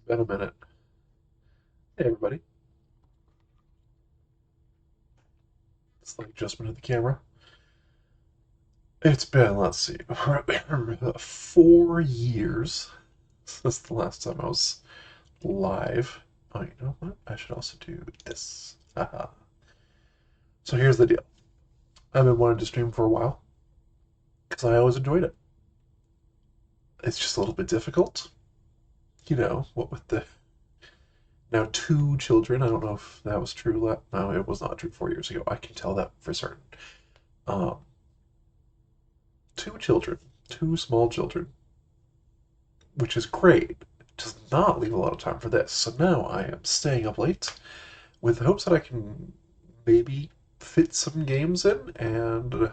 Been a minute. Hey, everybody. It's like adjustment of the camera. It's been, let's see, 4 years since the last time I was live. Oh, you know what? I should also do this. Haha. So here's the deal. I've been wanting to stream for a while because I always enjoyed it. It's just a little bit difficult. What with the now two children. I don't know if that was true. No, it was not true 4 years ago. I can tell that for certain. Um, two children, two small children, which is great. Does not leave a lot of time for this. So now I am staying up late with hopes that I can maybe fit some games in. And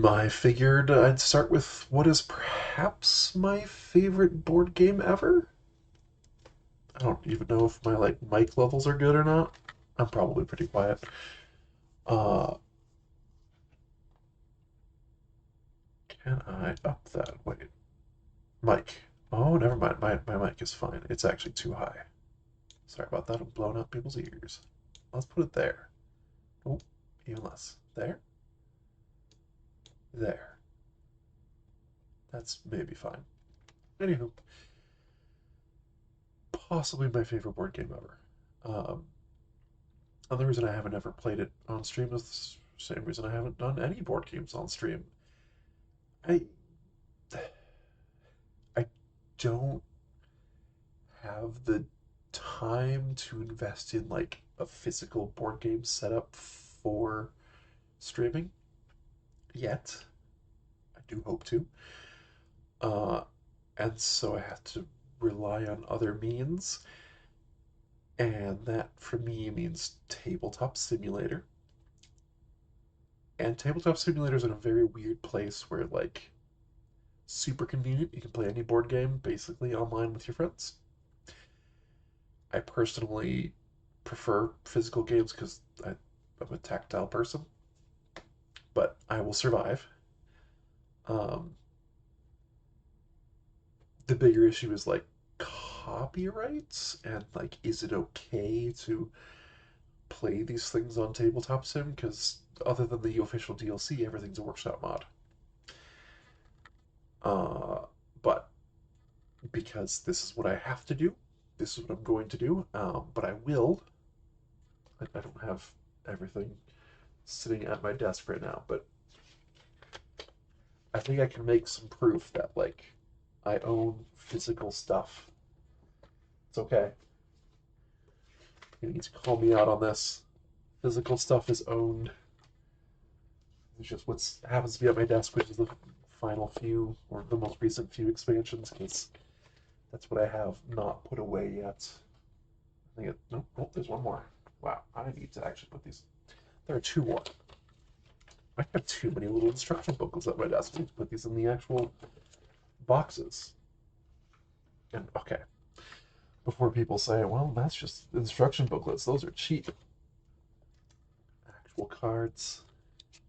I figured I'd start with what is perhaps my favorite board game ever. I don't even know if my mic levels are good or not. I'm probably pretty quiet. Uh, can I up that? Wait, mic. Oh, never mind. My mic is fine. It's actually too high. Sorry about that. I'm blowing out people's ears. Let's put it there. Oh, even less. There. There. That's maybe fine. Anywho, possibly my favorite board game ever. Um, and reason I haven't ever played it on stream is the same reason I haven't done any board games on stream. I I don't have the time to invest in like a physical board game setup for streaming yet. I do hope to. Uh, and so I have to rely on other means. And that for me means Tabletop Simulator. And Tabletop Simulator is in a very weird place where, like, super convenient. You can play any board game basically online with your friends. I personally prefer physical games because I'm a tactile person, but I will survive. Um, the bigger issue is like copyrights and like, is it okay to play these things on Tabletop Sim? Because other than the official DLC, everything's a workshop mod. Uh, but because this is what I have to do, this is what I'm going to do. But I will. I don't have everything sitting at my desk right now, but I think I can make some proof that like I own physical stuff. It's okay. You need to call me out on this. Physical stuff is owned. It's just what happens to be at my desk, which is the final few or the most recent few expansions, because that's what I have not put away yet. I think nope, nope, there's one more. Wow, I need to actually put these. There are two more. I have too many little instruction booklets at my desk. I need to put these in the actual boxes. And okay, before people say, well, that's just instruction booklets, those are cheap. Actual cards,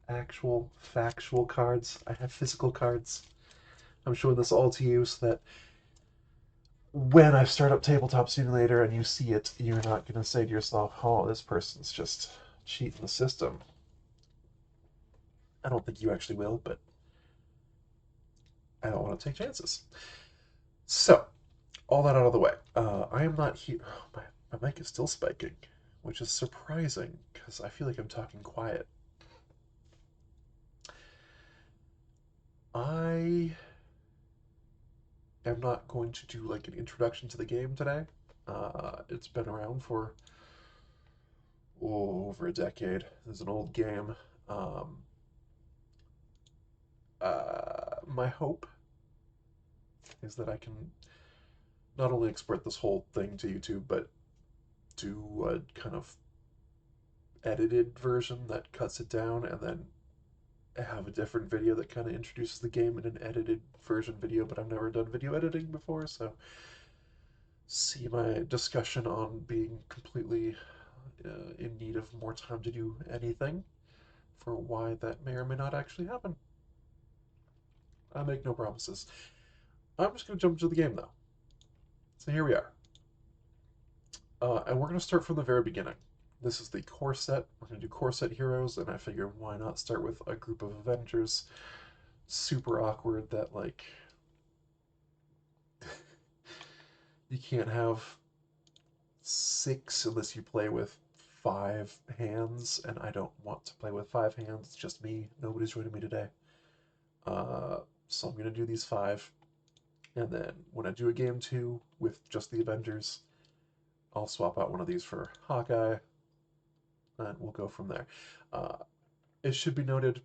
actual factual cards. I have physical cards. I'm showing this all to you so that when I start up Tabletop Simulator and you see it, you're not going to say to yourself, oh, this person's just cheating the system. I don't think you actually will, but I don't want to take chances. So, all that out of the way. I am not here. Oh, my mic is still spiking, which is surprising because I feel like I'm talking quiet. I am not going to do like an introduction to the game today. It's been around for over a decade. It's an old game. Um, my hope is that I can not only export this whole thing to YouTube, but do a kind of edited version that cuts it down and then have a different video that kind of introduces the game in an edited version video, but I've never done video editing before, so see my discussion on being completely in need of more time to do anything for why that may or may not actually happen. I make no promises. I'm just going to jump into the game though. So here we are. And we're going to start from the very beginning. This is the core set. We're going to do core set heroes, and I figured why not start with a group of Avengers. Super awkward that, like, you can't have six unless you play with five hands, and I don't want to play with five hands. It's just me. Nobody's joining me today. So I'm going to do these five, and then when I do a game two with just the Avengers, I'll swap out one of these for Hawkeye, and we'll go from there. Uh, it should be noted,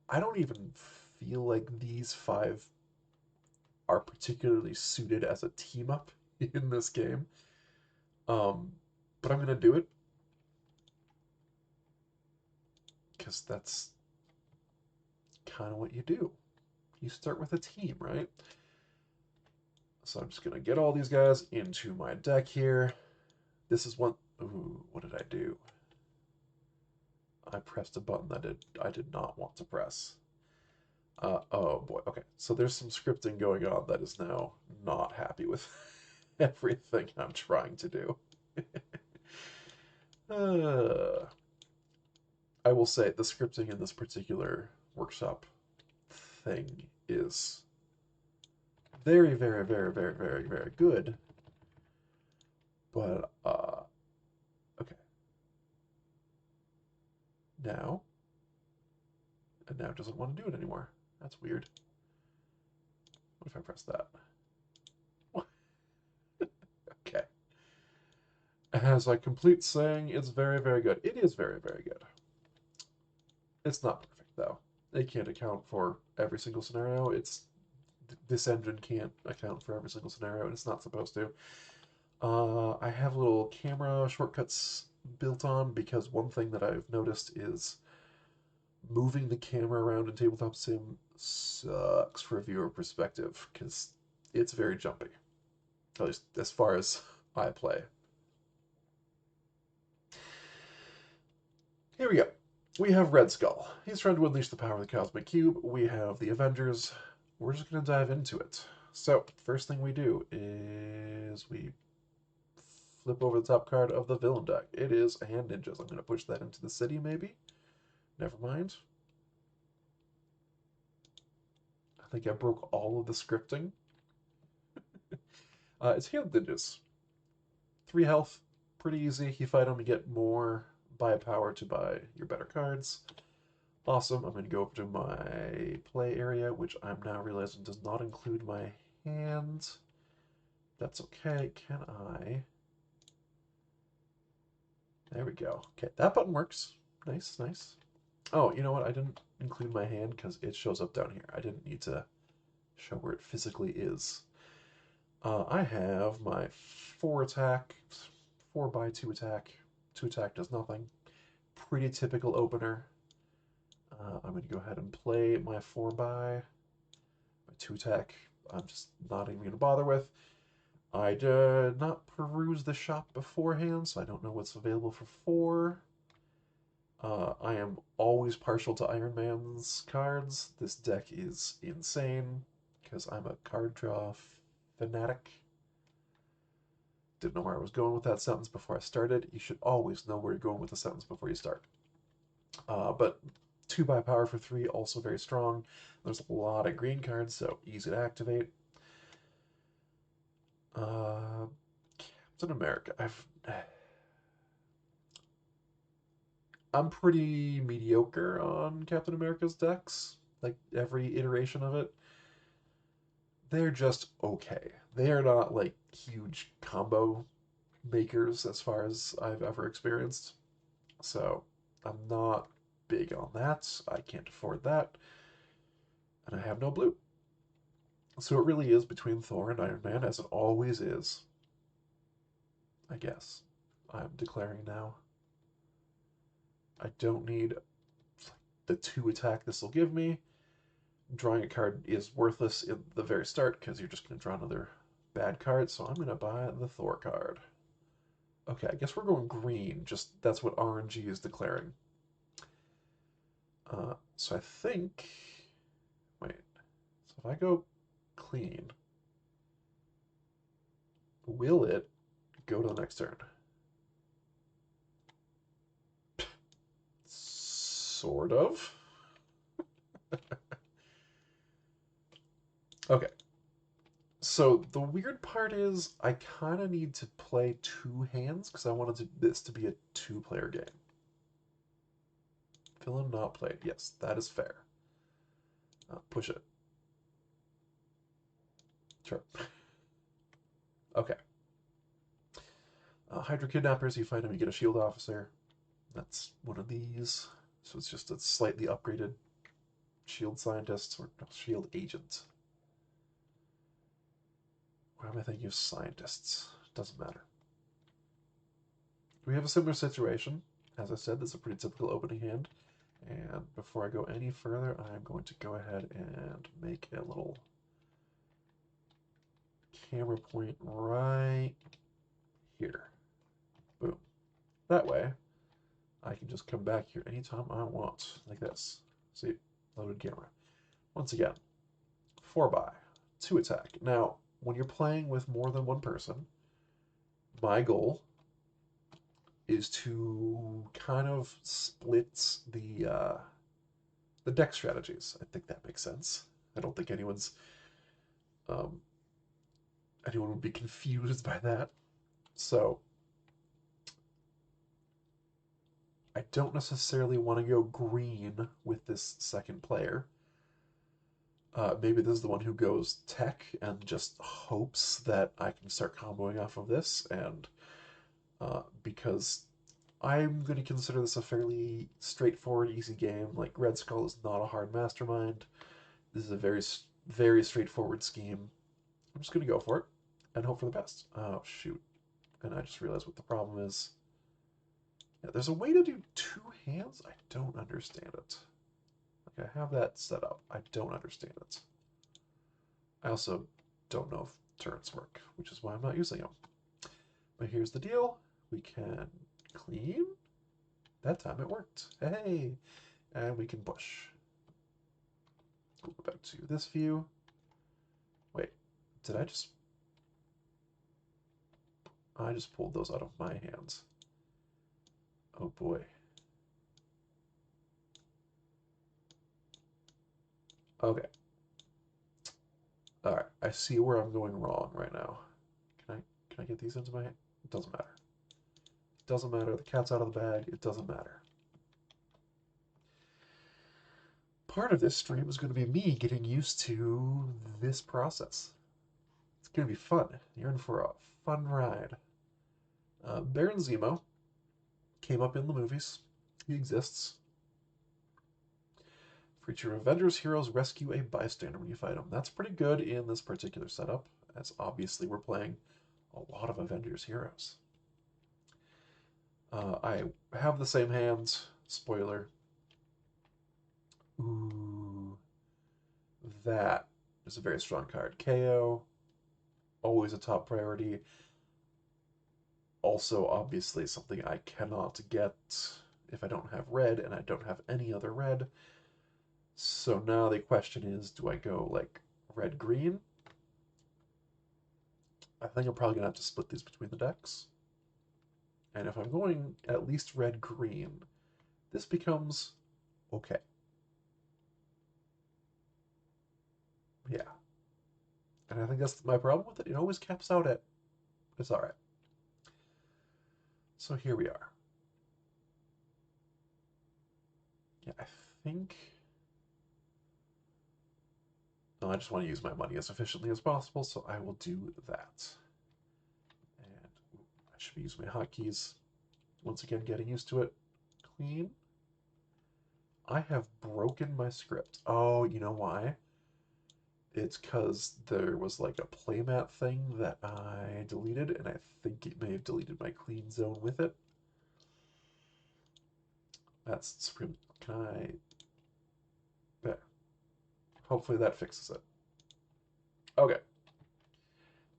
I don't even feel like these five are particularly suited as a team up in this game. Um, but I'm going to do it because that's kind of what you do. You start with a team, right? So I'm just going to get all these guys into my deck here. This is one. Ooh, what did I do? I pressed a button that I did not want to press. Oh boy. Okay, so there's some scripting going on that is now not happy with everything I'm trying to do. uh, I will say the scripting in this particular workshop thing is very, very, very, very, very, very good. But okay, now and now it doesn't want to do it anymore. That's weird. What if I press that? Okay. As I complete saying, it's very, very good. It is very, very good. It's not perfect though. It can't account for every single scenario. This engine can't account for every single scenario, and it's not supposed to. I have little camera shortcuts built on because one thing that I've noticed is moving the camera around in Tabletop Sim sucks for a viewer perspective because it's very jumpy, at least as far as I play. Here we go. We have Red Skull. He's trying to unleash the power of the Cosmic Cube. We have the Avengers. We're just going to dive into it. So, first thing we do is we flip over the top card of the villain deck. It is a Hand Ninjas. I'm going to push that into the city, maybe. Never mind. I think I broke all of the scripting. It's Hand Ninjas. 3 health. Pretty easy. You fight them, you get more buy power to buy your better cards. Awesome. I'm going to go over to my play area, which I'm now realizing does not include my hand. That's okay. Can I? There we go. Okay, that button works. Nice, nice. Oh, you know what? I didn't include my hand because it shows up down here. I didn't need to show where it physically is. I have my 4 attack, 4 by 2 attack. 2 attack does nothing. Pretty typical opener. I'm going to go ahead and play my 4 by. My 2 attack, I'm just not even going to bother with. I did not peruse the shop beforehand, so I don't know what's available for 4. I am always partial to Iron Man's cards. This deck is insane because I'm a card draw fanatic. Didn't know where I was going with that sentence before I started. You should always know where you're going with a sentence before you start. But 2 by power for 3, also very strong. There's a lot of green cards, so easy to activate. Captain America. I'm pretty mediocre on Captain America's decks. Like every iteration of it. They're just okay. They are not like huge combo makers as far as I've ever experienced. So I'm not big on that. I can't afford that. And I have no blue. So it really is between Thor and Iron Man, as it always is. I guess. I'm declaring now. I don't need the 2 attack this will give me. Drawing a card is worthless at the very start because you're just going to draw another bad card, so I'm going to buy the Thor card. Okay, I guess we're going green, just that's what RNG is declaring. So I think... Wait. So if I go clean... Will it go to the next turn? Sort of. Okay. So the weird part is I kind of need to play two hands because I wanted this to be a two-player game. Villain not played. Yes, that is fair. Push it. Sure. Okay. Hydra Kidnappers, you fight him, you get a shield officer. That's one of these. So it's just a slightly upgraded shield scientist or no, shield agent. Why am I thinking of scientists? Doesn't matter. We have a similar situation. As I said, this is a pretty typical opening hand. And before I go any further, I'm going to go ahead and make a little camera point right here. Boom. That way, I can just come back here anytime I want, like this. See, loaded camera. Once again, 4x, 2 attack. Now, when you're playing with more than one person, my goal is to kind of split the deck strategies. I think that makes sense. I don't think um, anyone would be confused by that. So I don't necessarily want to go green with this second player. Maybe this is the one who goes tech and just hopes that I can start comboing off of this, and because I'm going to consider this a fairly straightforward, easy game. Like, Red Skull is not a hard mastermind. This is a very straightforward scheme. I'm just going to go for it and hope for the best. Oh, shoot. And I just realized what the problem is. Yeah, there's a way to do two hands? I don't understand it. Like, I have that set up. I don't understand it. I also don't know if turns work, which is why I'm not using them. But here's the deal. We can clean. That time it worked. Hey! And we can push. We'll go back to this view. Wait, did I just... I just pulled those out of my hands. Oh boy. Okay. Alright, I see where I'm going wrong right now. Can I get these into my hand? It doesn't matter. It doesn't matter. The cat's out of the bag. It doesn't matter. Part of this stream is going to be me getting used to this process. It's going to be fun. You're in for a fun ride. Baron Zemo came up in the movies. He exists. Feature Avengers heroes rescue a bystander when you fight him. That's pretty good in this particular setup, as obviously we're playing a lot of Avengers heroes. I have the same hands. Spoiler. Ooh, that is a very strong card. KO, always a top priority. Also, obviously, something I cannot get if I don't have red, and I don't have any other red. So now the question is, do I go like red-green? I think I'm probably going to have to split these between the decks. And if I'm going at least red-green, this becomes okay. Yeah. And I think that's my problem with it. It always caps out at, it's all right. So here we are. Yeah, I think... No, I just want to use my money as efficiently as possible, so I will do that. And I should be using my hotkeys. Once again, getting used to it. Clean. I have broken my script. Oh, you know why? It's because there was like a playmat thing that I deleted, and I think it may have deleted my clean zone with it. That's supreme. Can I... There. Hopefully that fixes it. Okay.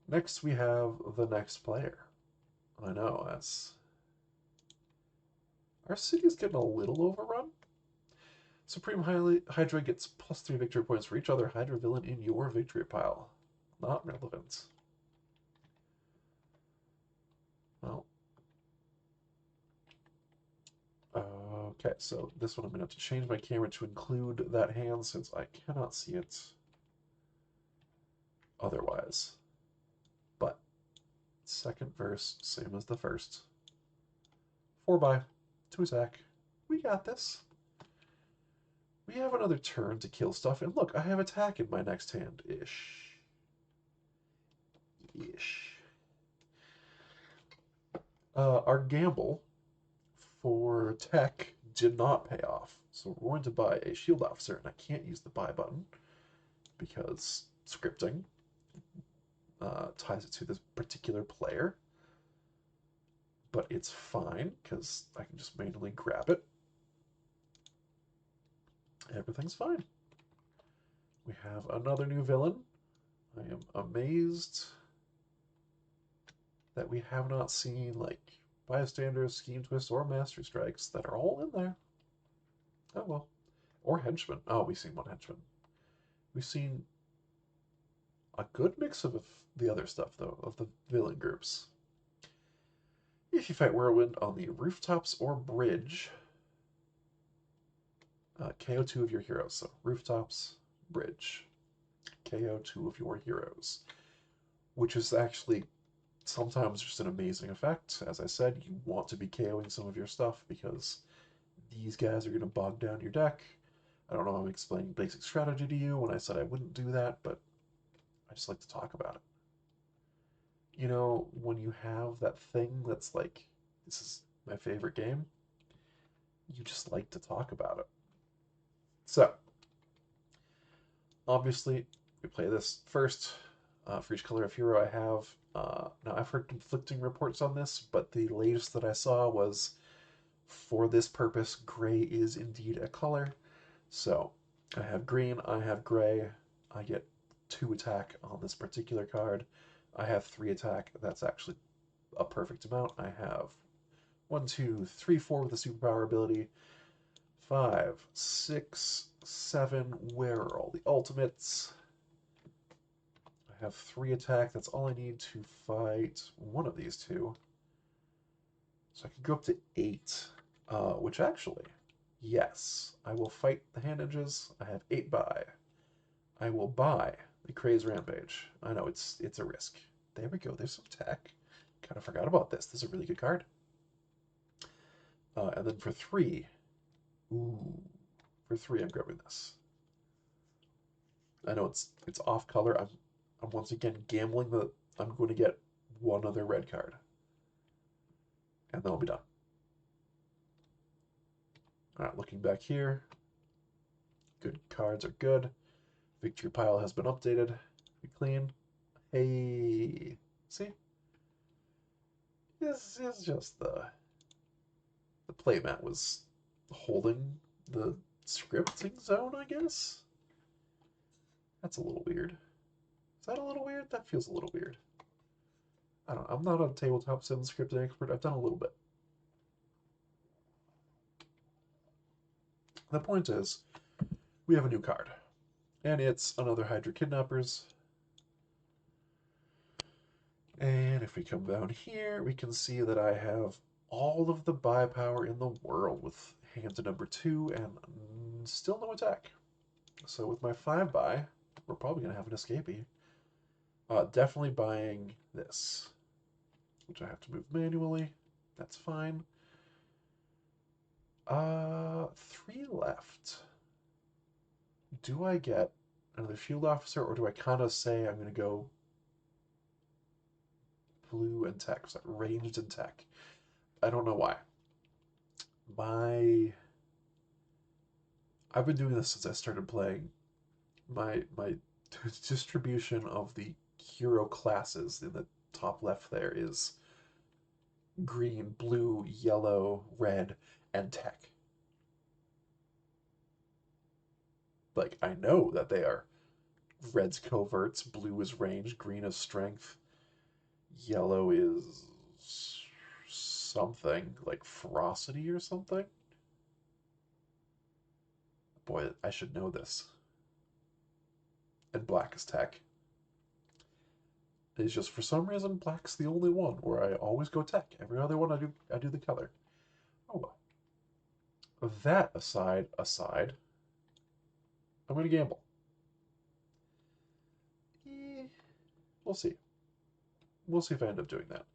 Next we have the next player. I know, that's... Our city's getting a little overrun. Supreme Hydra gets +3 victory points for each other Hydra villain in your victory pile. Not relevant. Well, okay, so this one I'm going to have to change my camera to include that hand since I cannot see it otherwise. But second verse, same as the first. 4 by, 2 attack. We got this. We have another turn to kill stuff, and look, I have attack in my next hand. Ish. Ish. Our gamble for tech did not pay off. So we're going to buy a shield officer, and I can't use the buy button because scripting ties it to this particular player. But it's fine because I can just manually grab it. Everything's fine. We have another new villain. I am amazed that we have not seen like bystanders, scheme twist, or master strikes that are all in there. Oh well. Or henchmen. Oh, we've seen one henchman. We've seen a good mix of the other stuff though, of the villain groups. If you fight Whirlwind on the rooftops or bridge, KO 2 of your heroes. So rooftops, bridge, KO 2 of your heroes, which is actually sometimes just an amazing effect. As I said, you want to be KOing some of your stuff because these guys are going to bog down your deck. I don't know if I'm explaining basic strategy to you when I said I wouldn't do that, but I just like to talk about it. You know, when you have that thing that's like, this is my favorite game, you just like to talk about it. So, obviously, we play this first. For each color of hero I have. Now, I've heard conflicting reports on this, but the latest that I saw was for this purpose, gray is indeed a color. So, I have green, I have gray. I get 2 attack on this particular card. I have 3 attack. That's actually a perfect amount. I have 1, 2, 3, 4 with a superpower ability. 5, 6, 7. Where are all the ultimates? I have 3 attack. That's all I need to fight one of these two. So I can go up to 8, which actually, yes, I will fight the hand ninjas. I have 8 buy. I will buy the Craze Rampage. I know it's a risk. There we go. There's some tech. Kind of forgot about this. This is a really good card. And then for 3, ooh, for 3 I'm grabbing this. I know it's off color. I'm once again gambling that I'm going to get one other red card. And then I'll be done. Alright, looking back here. Good cards are good. Victory pile has been updated. Be clean. Hey, see? This is just the playmat was holding the scripting zone, I guess? That's a little weird. Is that a little weird? That feels a little weird. I don't know. I'm not a tabletop sim scripting expert. I've done a little bit. The point is, we have a new card. And it's another Hydra Kidnappers. And if we come down here, we can see that I have all of the buy power in the world with hand to number 2 and still no attack. So with my 5 buy, we're probably going to have an escapee. Definitely buying this, which I have to move manually. That's fine. 3 left. Do I get another shield officer, or do I kind of say I'm going to go blue and tech, so ranged and tech? I don't know why. I've been doing this since I started playing. My distribution of the hero classes in the top left there is green, blue, yellow, red, and tech. Like, I know that they are red's coverts, blue is range, green is strength, yellow is something, like ferocity or something. Boy, I should know this. And black is tech. It's just for some reason black's the only one where I always go tech. Every other one I do the color. Oh well. That aside, I'm gonna gamble. Eh, we'll see. We'll see if I end up doing that.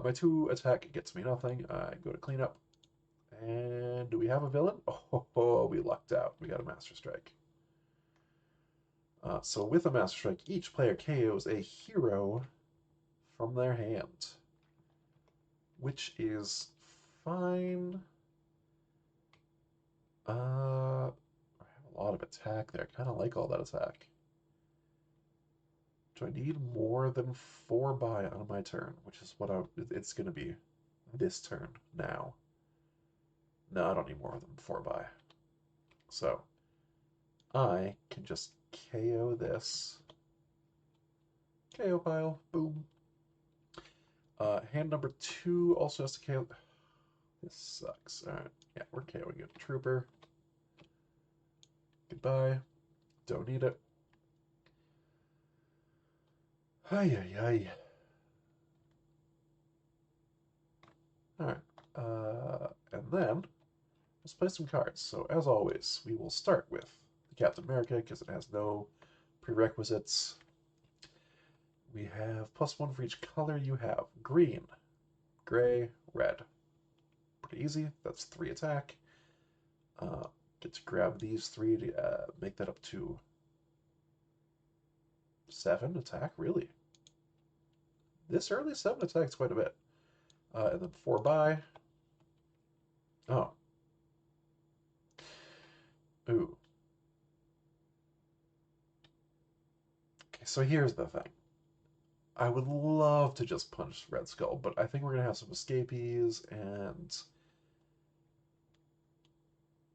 My 2 attack gets me nothing. I go to cleanup. And do we have a villain? Oh, we lucked out. We got a Master Strike. So with a Master Strike, each player KOs a hero from their hand, which is fine. I have a lot of attack there. I kind of like all that attack. Do I need more than 4 buy on my turn? Which is what it's going to be this turn now. No, I don't need more than 4 buy. So I can just KO this. KO pile. Boom. Hand number 2 also has to KO. This sucks. Alright. Yeah, we're KOing it. Trooper. Goodbye. Don't need it. Ay, ay, ay. Alright. And then let's play some cards. So as always, we will start with the Captain America because it has no prerequisites. We have +1 for each color you have. Green, gray, red. Pretty easy. That's 3 attack. Get to grab these 3 to make that up to 7 attack. Really? This early 7 attacks quite a bit. And then 4 buy. Oh. Ooh. Okay, so here's the thing. I would love to just punch Red Skull, but I think we're going to have some escapees, and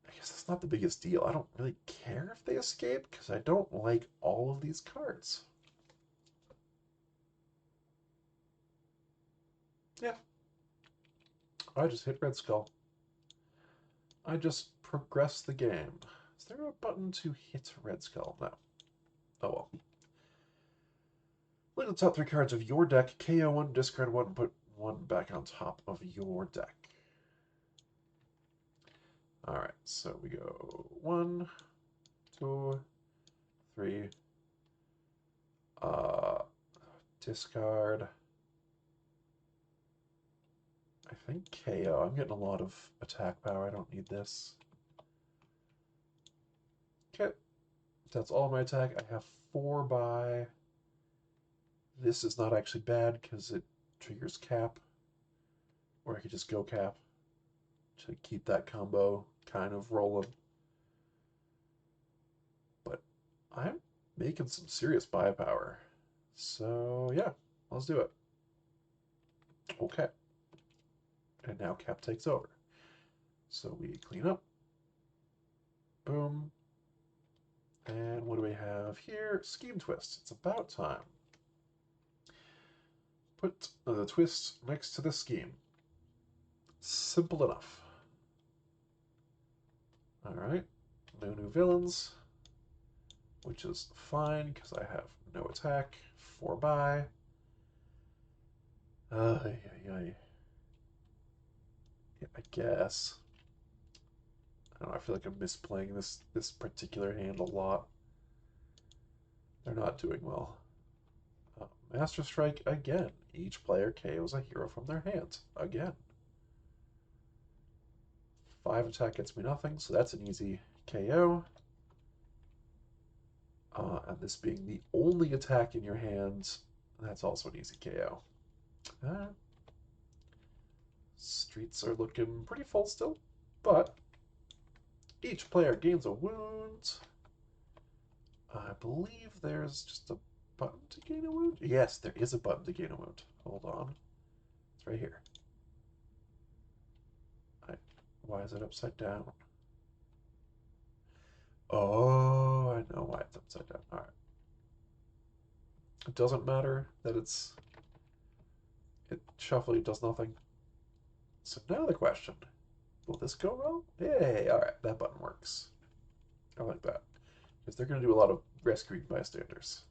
I guess that's not the biggest deal. I don't really care if they escape, because I don't like all of these cards. Yeah. I just hit Red Skull. I just progress the game. Is there a button to hit Red Skull? No. Oh well. Look at the top 3 cards of your deck. KO 1, discard 1, and put 1 back on top of your deck. Alright, so we go 1, 2, 3. Discard. I think KO. I'm getting a lot of attack power. I don't need this. Okay. That's all my attack. I have 4 buy. This is not actually bad because it triggers cap. Or I could just go cap to keep that combo kind of rolling. But I'm making some serious buy power. So yeah, let's do it. Okay. And now cap takes over. So we clean up. Boom. And what do we have here? Scheme twist. It's about time. Put the twist next to the scheme. Simple enough. Alright. No new villains. Which is fine, because I have no attack. 4 buy. Ay, ay, ay. Yeah, I guess. I don't know, I feel like I'm misplaying this particular hand a lot. They're not doing well. Master Strike again. Each player KOs a hero from their hands. Again. 5 attack gets me nothing, so that's an easy KO. And this being the only attack in your hands, that's also an easy KO. Streets are looking pretty full still, but each player gains a wound. I believe there's just a button to gain a wound. Yes, there is a button to gain a wound. Hold on. It's right here. Why is it upside down? Oh, I know why it's upside down. All right. It doesn't matter that it shuffling does nothing. So now the question, will this go wrong? Yay, all right, that button works. I like that. Because they're going to do a lot of rescuing bystanders.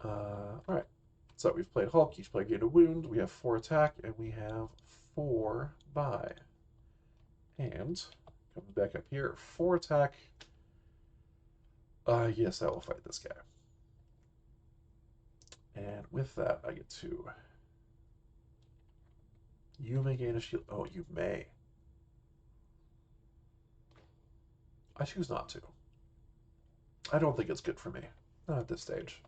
Alright, so we've played Hulk, each player gained a wound, we have 4 attack, and we have 4 buy. And, coming back up here, 4 attack. Yes, I will fight this guy. And with that, I get to... You may gain a shield. Oh, you may. I choose not to. I don't think it's good for me. Not at this stage.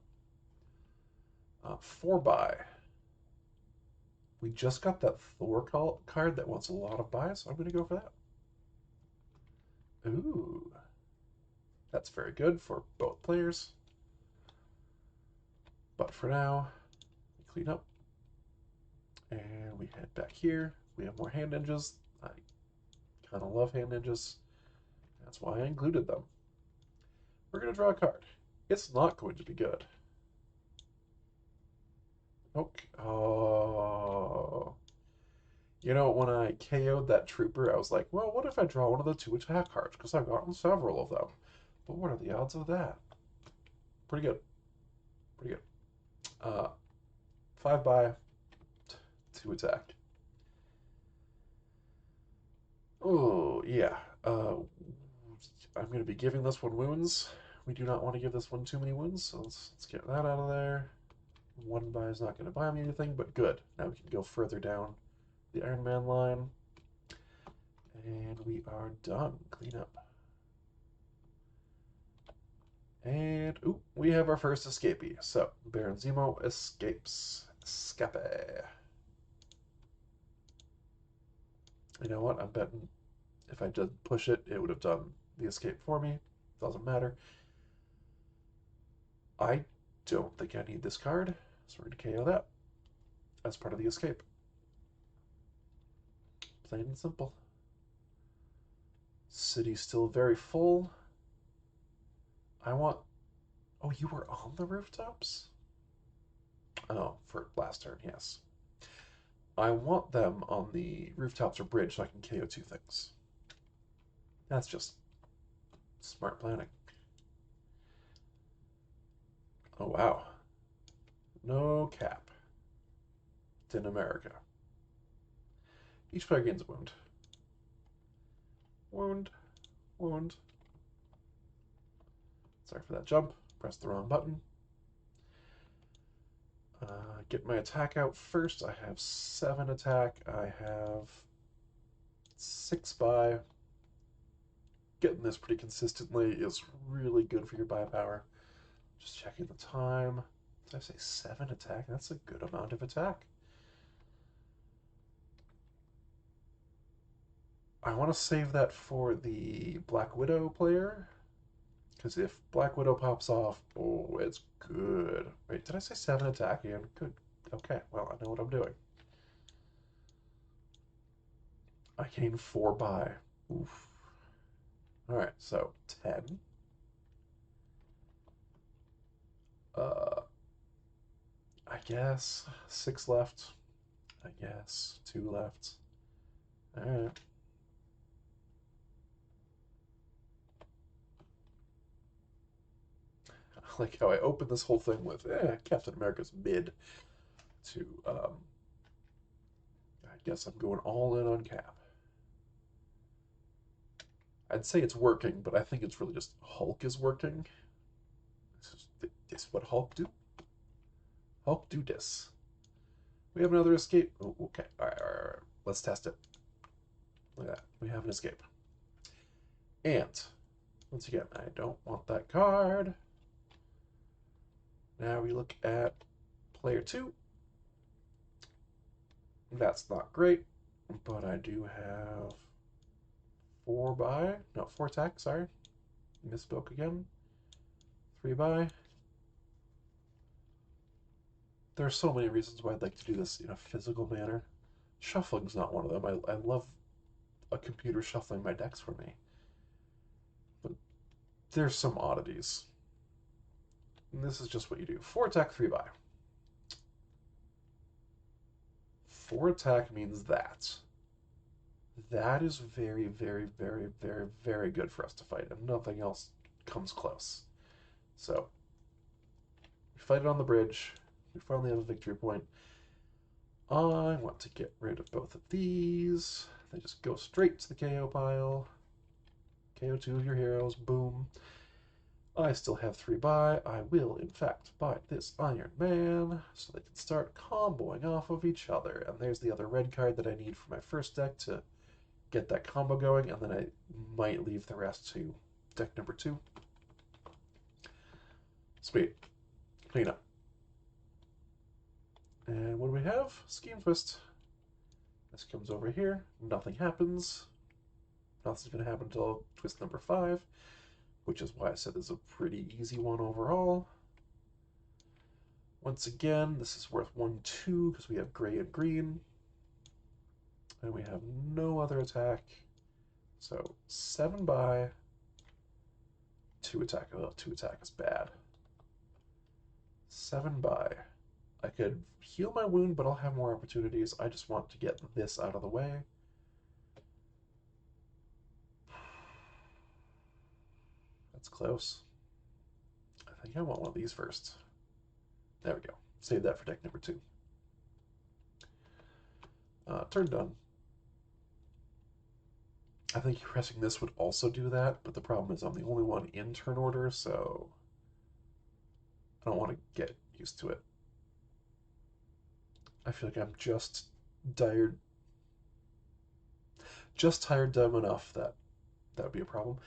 4 buy. We just got that Thor card that wants a lot of buys, so I'm going to go for that. Ooh. That's very good for both players. But for now, we clean up. And we head back here. We have more hand ninjas. I kind of love hand ninjas. That's why I included them. We're going to draw a card. It's not going to be good. Okay. Oh. You know, when I KO'd that trooper, I was like, well, what if I draw one of the 2 attack cards? Because I've gotten several of them. But what are the odds of that? Pretty good. Pretty good. 5 buy, 2 attack. Oh, yeah. I'm going to be giving this one wounds. We do not want to give this one too many wounds, so let's get that out of there. 1 buy is not going to buy me anything, but good. Now we can go further down the Iron Man line. And we are done. Clean up. And, ooh, we have our first escapee. So, Baron Zemo escapes. Escape. You know what? I'm betting if I did push it, it would have done the escape for me. Doesn't matter. I don't think I need this card, so we're going to KO that as part of the escape. Plain and simple. City's still very full. I want... Oh, you were on the rooftops? Oh, for last turn, yes. I want them on the rooftops or bridge so I can KO 2 things. That's just smart planning. Oh, wow. No cap. It's in America. Each player gains a wound. Wound. Wound. Sorry for that jump. Pressed the wrong button. Get my attack out first. I have 7 attack. I have 6 buy. Getting this pretty consistently is really good for your buy power. Just checking the time. Did I say 7 attack? That's a good amount of attack. I want to save that for the Black Widow player. Because if Black Widow pops off, oh, it's good. Wait, did I say 7 attack again? Good. Okay, well, I know what I'm doing. I gained 4 buy. Oof. Alright, so 10. I guess 6 left. I guess 2 left. Alright. I like how I opened this whole thing with Captain America's mid to, I guess I'm going all in on Cap. I'd say it's working, but I think it's really just Hulk is working. This is what Hulk do. Hulk do this. We have another escape. Oh, okay. All right. Let's test it. Look at that. We have an escape. And, once again, I don't want that card. Now we look at player 2. That's not great, but I do have 4 buy. No, 4 attack, sorry. Misspoke again. 3 buy. There are so many reasons why I'd like to do this in a physical manner. Shuffling's not one of them. I love a computer shuffling my decks for me. But there's some oddities. And this is just what you do. 4 attack, 3 buy. 4 attack means that. That is very, very, very, very, very good for us to fight, and nothing else comes close. So, We fight it on the bridge. We finally have a victory point. I want to get rid of both of these. They just go straight to the KO pile. KO 2 of your heroes. Boom. I still have 3 buy. I will, in fact, buy this Iron Man so they can start comboing off of each other. And there's the other red card that I need for my first deck to get that combo going, and then I might leave the rest to deck number 2. Sweet. Clean up. And what do we have? Scheme Twist. This comes over here. Nothing happens. Nothing's going to happen until twist number 5, which is why I said this is a pretty easy one overall. Once again, this is worth 1-2 because we have gray and green. And we have no other attack. So 7 buy, 2 attack. Oh, 2 attack is bad. 7 buy. I could heal my wound, but I'll have more opportunities. I just want to get this out of the way. That's close. I think I want one of these first. There we go. Save that for deck number 2. Turn done. I think pressing this would also do that, but the problem is I'm the only one in turn order, so I don't want to get used to it. I feel like I'm just tired dumb enough that would be a problem.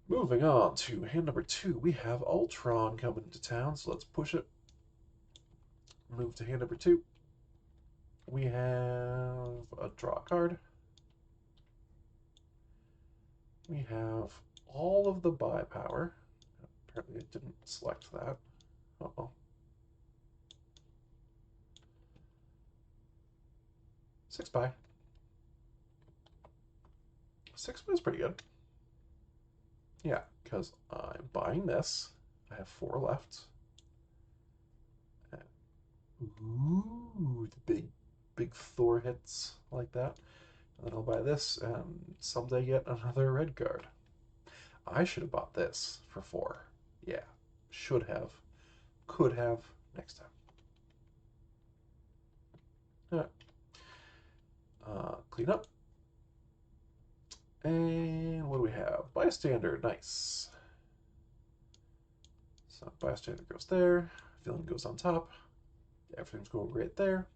Moving on to hand number 2, we have Ultron coming into town, so let's push it. Move to hand number 2. We have a draw card. We have all of the buy power. Apparently I didn't select that. Uh-oh. 6 buy. 6 buy is pretty good. Yeah, because I'm buying this. I have 4 left. Ooh, the big Thor hits like that. And then I'll buy this and someday get another red card. I should have bought this for 4. Yeah, should have. Could have next time. Alright. Clean up. And what do we have? Bystander, nice. So bystander goes there. Villain goes on top. Everything's going great there.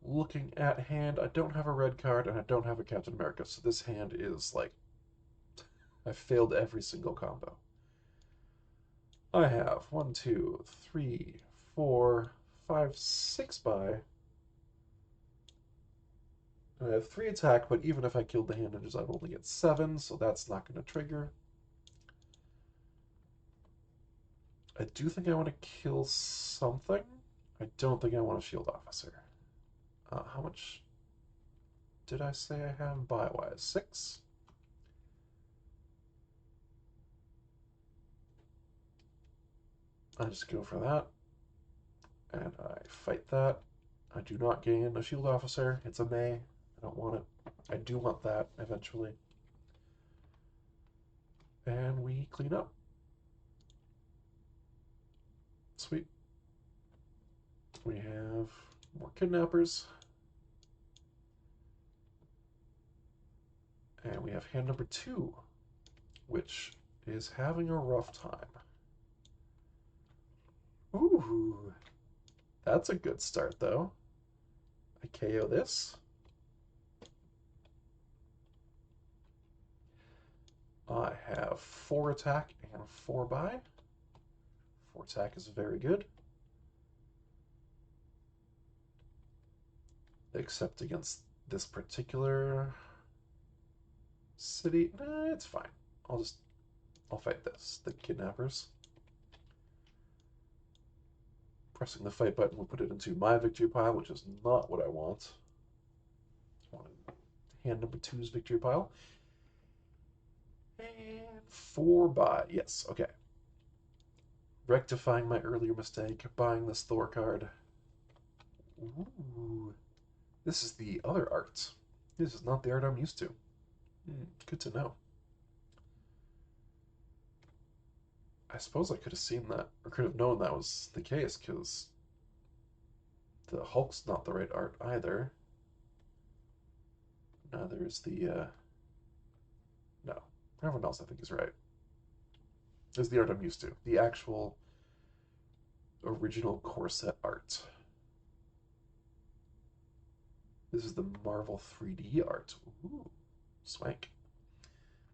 Looking at hand, I don't have a red card and I don't have a Captain America, so this hand is like, I failed every single combo. I have 1, 2, 3, 4, 5, 6 buy. I have 3 attack, but even if I killed the hand ninjas, I'd only get 7, so that's not going to trigger. I do think I want to kill something. I don't think I want a shield officer. How much did I say I have buy-wise? 6? I just go for that. And I fight that. I do not gain a shield officer. It's a May. I don't want it. I do want that eventually. And we clean up. Sweet. We have more kidnappers. And we have hand number 2, which is having a rough time. Ooh, that's a good start, though. I KO this. I have 4 attack and 4 buy. 4 attack is very good. Except against this particular city. Nah, it's fine. I'll fight this. The kidnappers. Pressing the fight button will put it into my victory pile, which is not what I want. I want hand number 2's victory pile. And 4 buy. Yes, okay. Rectifying my earlier mistake, buying this Thor card. Ooh. This is the other art. This is not the art I'm used to. Good to know. I suppose I could have seen that, or could have known that was the case, because the Hulk's not the right art either. Neither is the, no. Everyone else I think is right. Is the art I'm used to. The actual original core set art. This is the Marvel 3D art. Ooh, swank.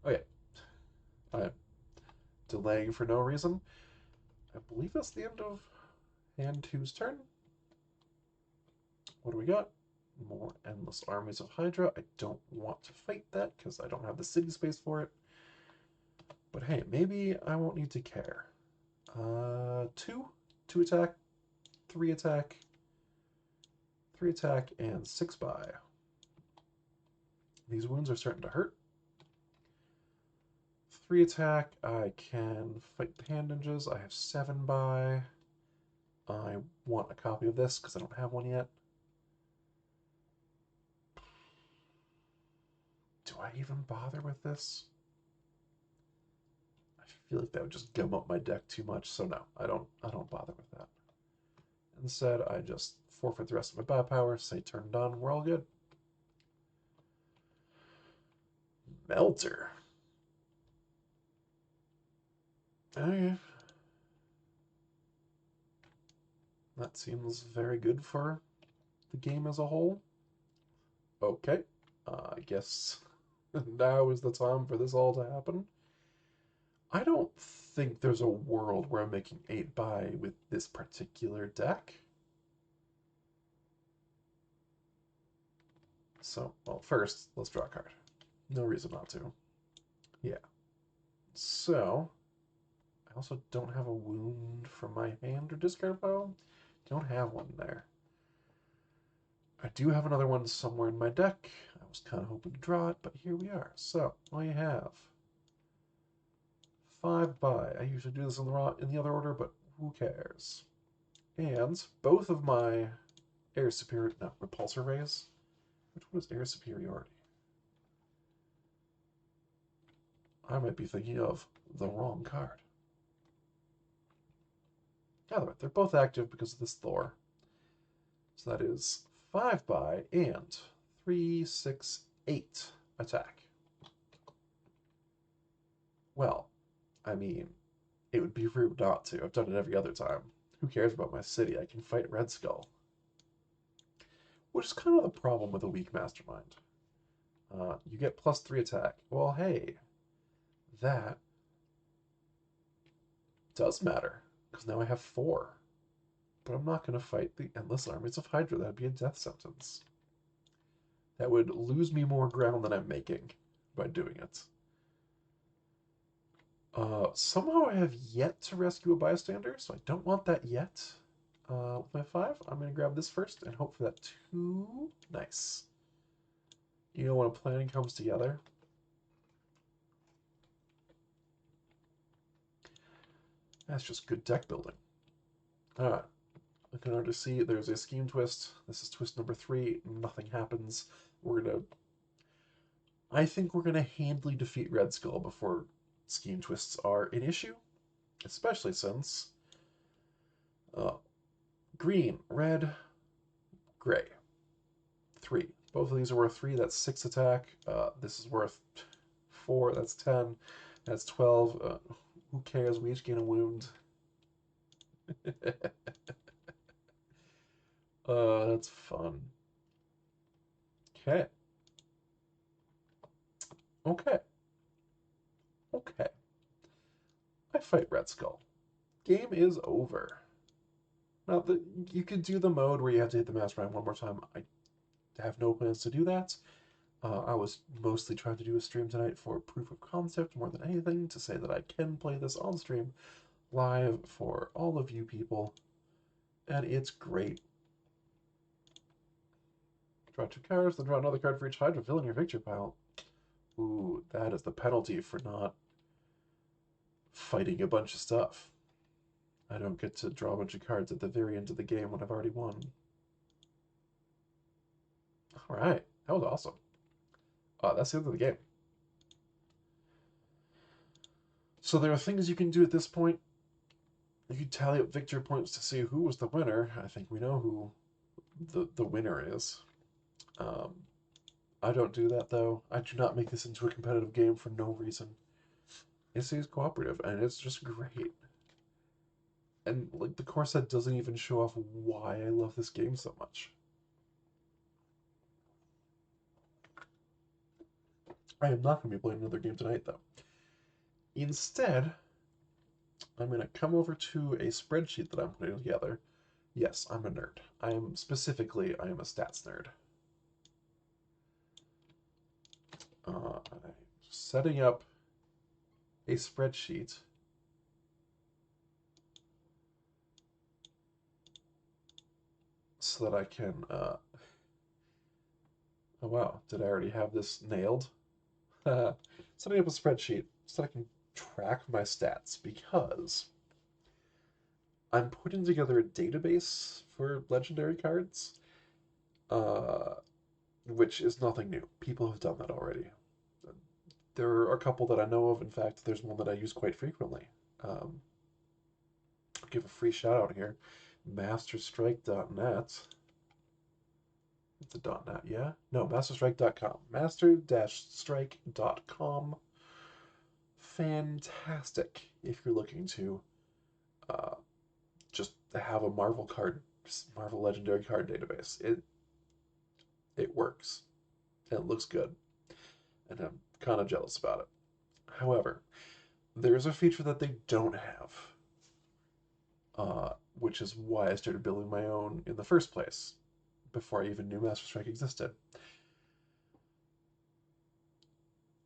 Okay, I'm delaying for no reason. I believe that's the end of hand two's turn. What do we got? More endless armies of Hydra. I don't want to fight that because I don't have the city space for it. But hey, maybe I won't need to care. Two attack, three attack, three attack, and 6 buy. These wounds are starting to hurt. 3 attack, I can fight the hand ninjas. I have 7 buy. I want a copy of this because I don't have one yet. Do I even bother with this? I feel like that would just gum up my deck too much, so no, I don't bother with that. Instead, I just forfeit the rest of my buy power, say turn done, we're all good. Melter. Okay. That seems very good for the game as a whole. Okay. I guess now is the time for this all to happen. I don't think there's a world where I'm making 8 buy with this particular deck. So, well, first, let's draw a card. No reason not to. Yeah. So, I also don't have a wound from my hand or discard pile. Don't have one there. I do have another one somewhere in my deck. I was kind of hoping to draw it, but here we are. So, I have 5 buy. I usually do this in the other order, but who cares? And both of my repulsor rays. Which one is air superiority? I might be thinking of the wrong card. Either way, they're both active because of this Thor. So that is 5 buy and 3, 6, 8 attack. Well, I mean, it would be rude not to. I've done it every other time. Who cares about my city? I can fight Red Skull. Which is kind of the problem with a weak mastermind. You get +3 attack. Well, hey, that does matter, because now I have 4. But I'm not going to fight the endless armies of Hydra. That'd be a death sentence. That would lose me more ground than I'm making by doing it. Somehow I have yet to rescue a bystander, so I don't want that yet. With my 5, I'm going to grab this first and hope for that 2. Nice. You know when a planning comes together? That's just good deck building. Alright. I can already see there's a scheme twist. This is twist number 3. Nothing happens. I think we're gonna handily defeat Red Skull before scheme twists are an issue, especially since uh, green, red, gray. 3. Both of these are worth 3. That's 6 attack. This is worth 4. That's 10. That's 12. Who cares? We each gain a wound. That's fun. Okay. Okay. Okay. I fight Red Skull. Game is over. Now, you could do the mode where you have to hit the mastermind one more time. I have no plans to do that. I was mostly trying to do a stream tonight for proof of concept more than anything, to say that I can play this on stream live for all of you people, and it's great. Draw 2 cards, then draw another card for each Hydra. Fill in your victory pile. Ooh, that is the penalty for not fighting a bunch of stuff. I don't get to draw a bunch of cards at the very end of the game when I've already won. Alright, that was awesome. That's the end of the game. So there are things you can do at this point. You can tally up victory points to see who was the winner. I think we know who the winner is. Um, I don't do that though. I do not make this into a competitive game for no reason. It stays cooperative, and it's just great. And like the core set doesn't even show off why I love this game so much. I am not going to be playing another game tonight though. Instead, I'm going to come over to a spreadsheet that I'm putting together. Yes, I'm a nerd. I am a stats nerd. I'm setting up a spreadsheet so that I can. Oh wow, did I already have this nailed? Setting up a spreadsheet so that I can track my stats because I'm putting together a database for legendary cards, uh, which is nothing new. People have done that already. There are a couple that I know of. In fact, there's one that I use quite frequently. Um, I'll give a free shout out here. Masterstrike.net. It's a .net, yeah? No, masterstrike.com. Master-strike.com. Fantastic if you're looking to uh, just have a Marvel Legendary card database. It works. And it looks good. And I'm kind of jealous about it. However, there's a feature that they don't have, which is why I started building my own in the first place, before I even knew Master Strike existed.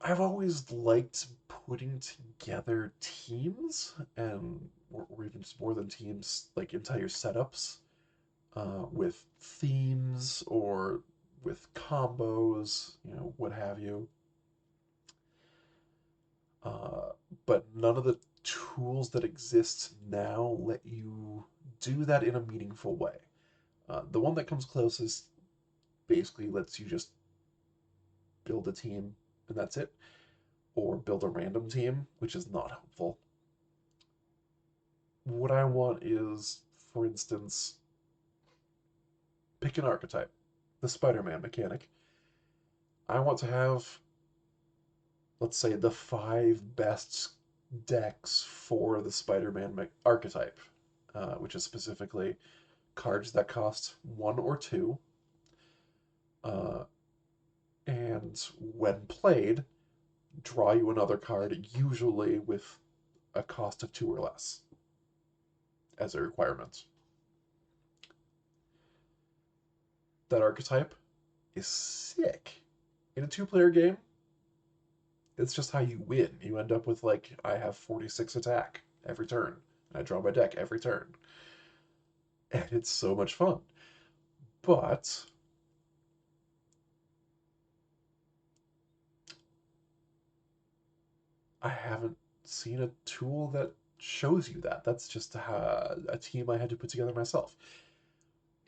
I've always liked putting together teams, or even just more than teams, like entire setups, with themes or with combos, what have you. Uh, but none of the tools that exist now let you do that in a meaningful way. The one that comes closest basically lets you just build a team and that's it, or build a random team, which is not helpful. What I want is, for instance, pick an archetype, the Spider-Man mechanic. I want to have, let's say, the 5 best decks for the Spider-Man archetype, which is specifically cards that cost 1 or 2, uh, and when played, draw you another card, usually with a cost of 2 or less as a requirement. That archetype is sick. In a 2-player game, it's just how you win. You end up with, like, I have 46 attack every turn, and I draw my deck every turn. And it's so much fun. But I haven't seen a tool that shows you that. That's just a team I had to put together myself.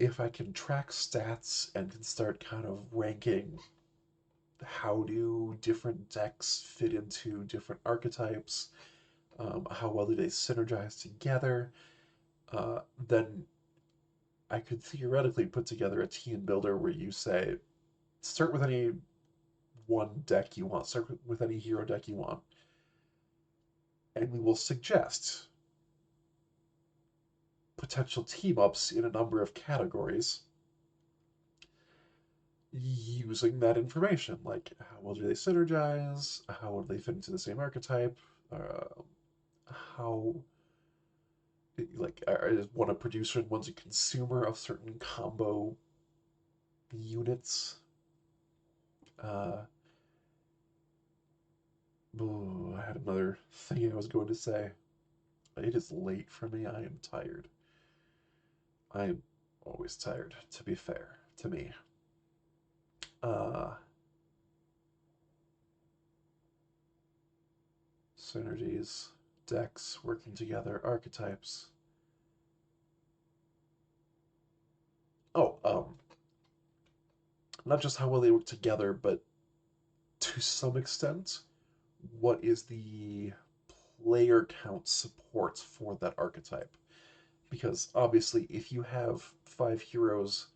If I can track stats and can start kind of ranking how do different decks fit into different archetypes, how well do they synergize together, then I could theoretically put together a team builder where you say, start with any one deck you want, start with any hero deck you want, and we will suggest potential team ups in a number of categories using that information. Like, how well do they synergize? How well do they fit into the same archetype? Uh, how, like, is one a producer and one's a consumer of certain combo units? Uh, I had another thing I was going to say. It is late for me. I am tired. I am always tired, to be fair to me. Uh, Synergies, decks working together, archetypes. Oh, not just how well they work together, but to some extent, what is the player count supports for that archetype. Because obviously, if you have 5 heroes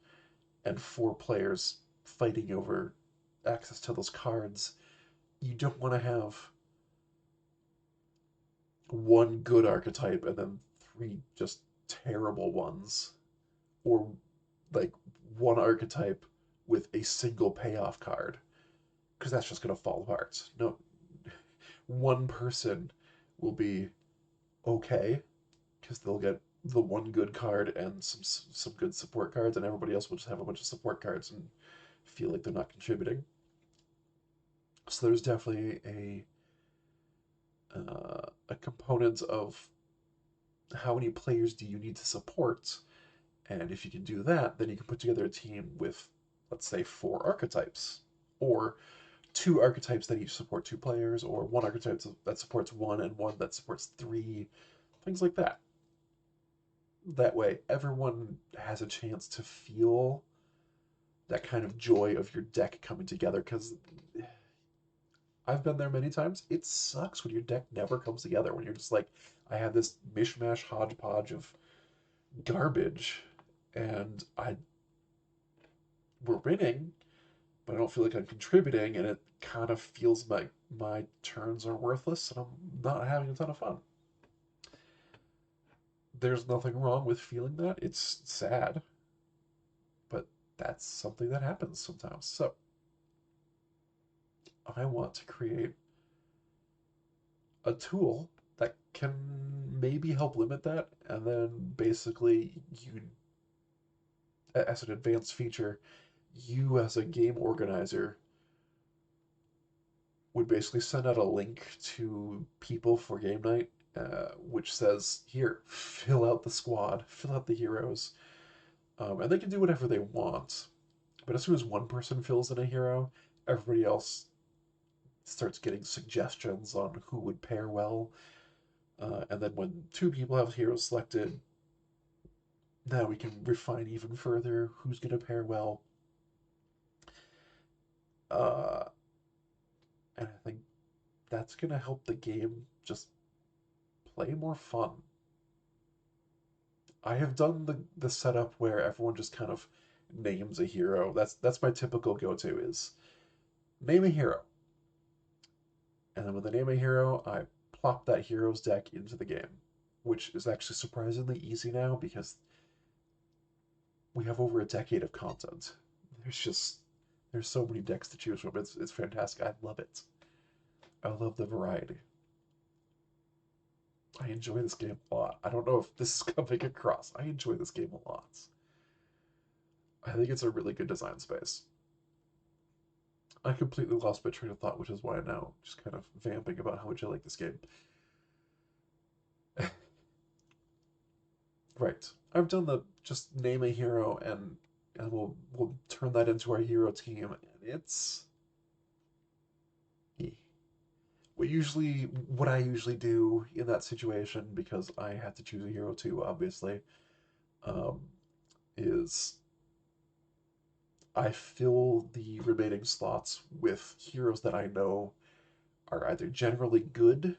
and 4 players fighting over access to those cards, you don't want to have one good archetype and then 3 just terrible ones, or like one archetype with a single payoff card, because that's just going to fall apart. No, one person will be okay because they'll get the one good card and some good support cards, and everybody else will just have a bunch of support cards and feel like they're not contributing. So there's definitely a component of how many players do you need to support, and if you can do that, then you can put together a team with, let's say, 4 archetypes, or 2 archetypes that each support 2 players, or one archetype that supports one and one that supports 3, things like that. That way, everyone has a chance to feel that kind of joy of your deck coming together, because I've been there many times. It sucks when your deck never comes together, when you're just like, I have this mishmash hodgepodge of garbage, and we're winning, but I don't feel like I'm contributing, and it kind of feels like my turns are worthless, and I'm not having a ton of fun. There's nothing wrong with feeling that. It's sad, but that's something that happens sometimes. So I want to create a tool that can maybe help limit that, and then basically you, as an advanced feature, you as a game organizer would basically send out a link to people for game night, which says, here, fill out the squad, fill out the heroes, and they can do whatever they want. But as soon as one person fills in a hero, everybody else starts getting suggestions on who would pair well. And then when 2 people have heroes selected, now we can refine even further who's going to pair well. Uh, and I think that's going to help the game just play more fun. I have done the setup where everyone just kind of names a hero. That's my typical go-to is name a hero. And then when they name a hero, I plop that hero's deck into the game, which is actually surprisingly easy now because we have over a decade of content. There's just there's so many decks to choose from. It's fantastic. I love it. I love the variety. I enjoy this game a lot. I don't know if this is coming across. I enjoy this game a lot. I think it's a really good design space. I completely lost my train of thought, which is why I'm now just kind of vamping about how much I like this game. Right. I've done the just name a hero and we'll turn that into our hero team. It's what I usually do in that situation, because I have to choose a hero too, obviously, um, is I fill the remaining slots with heroes that I know are either generally good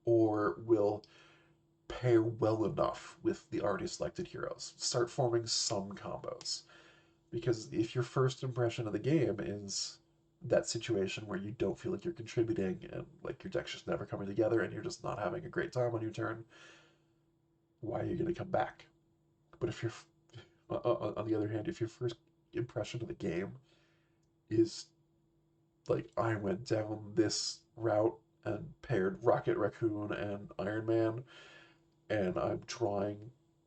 or will pair well enough with the already selected heroes. Start forming some combos. Because if your first impression of the game is that situation where you don't feel like you're contributing and like your deck's just never coming together and you're just not having a great time on your turn, why are you going to come back? But if you're, on the other hand, if your first impression of the game is like, I went down this route and paired Rocket Raccoon and Iron Man, and I'm drawing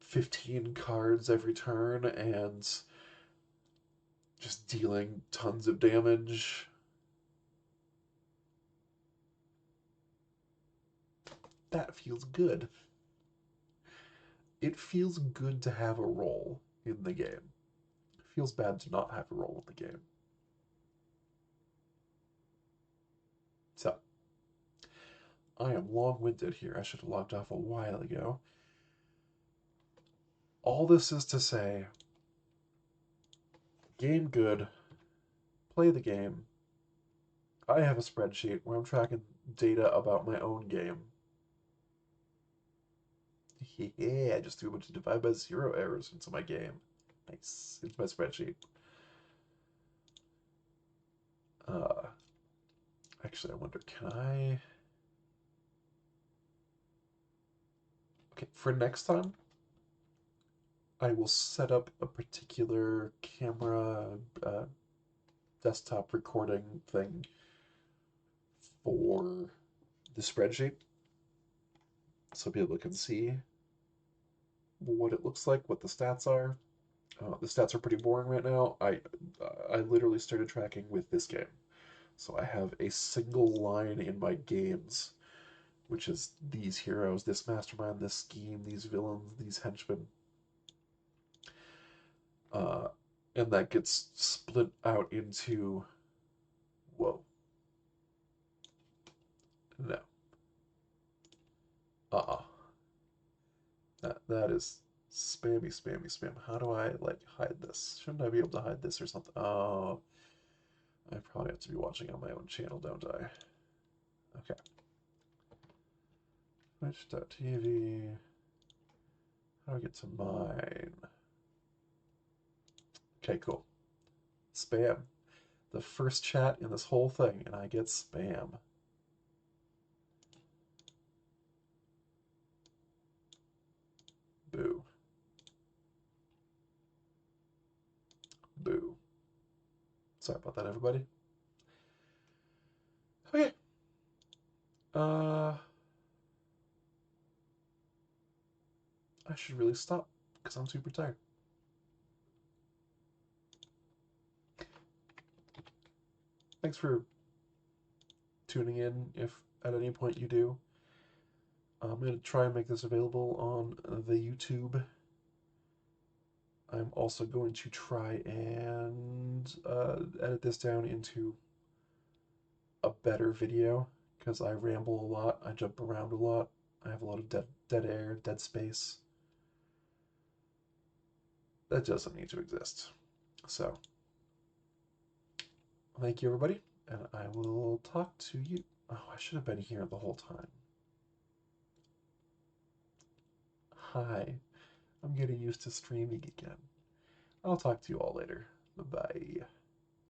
15 cards every turn and just dealing tons of damage, that feels good. It feels good to have a role in the game. It feels bad to not have a role in the game. So, I am long-winded here. I should have logged off a while ago. All this is to say, game good, play the game, I have a spreadsheet where I'm tracking data about my own game. Yeah, I just threw a bunch of divide by zero errors into my game. Nice. Into my spreadsheet. Uh, actually, I wonder, can I... Okay, for next time, I will set up a particular camera desktop recording thing for the spreadsheet so people can see what it looks like, what the stats are. The stats are pretty boring right now. I literally started tracking with this game. So I have a single line in my games, which is these heroes, this mastermind, this scheme, these villains, these henchmen. Uh, and that gets split out into... Whoa. No. Uh-uh. That is spammy, spammy, spam. How do I, like, hide this? Shouldn't I be able to hide this or something? Oh, I probably have to be watching on my own channel, don't I? Okay. Twitch.tv. How do I get to mine? Okay, cool. Spam. The first chat in this whole thing, and I get spam. Boo. Boo. Sorry about that, everybody. Okay. Uh, I should really stop, because I'm super tired. Thanks for tuning in, if at any point you do. I'm going to try and make this available on the YouTube. I'm also going to try and edit this down into a better video, because I ramble a lot, I jump around a lot, I have a lot of dead air, dead space. That doesn't need to exist. So, thank you, everybody, and I will talk to you. Oh, I should have been here the whole time. Hi, I'm getting used to streaming again. I'll talk to you all later. Bye-bye.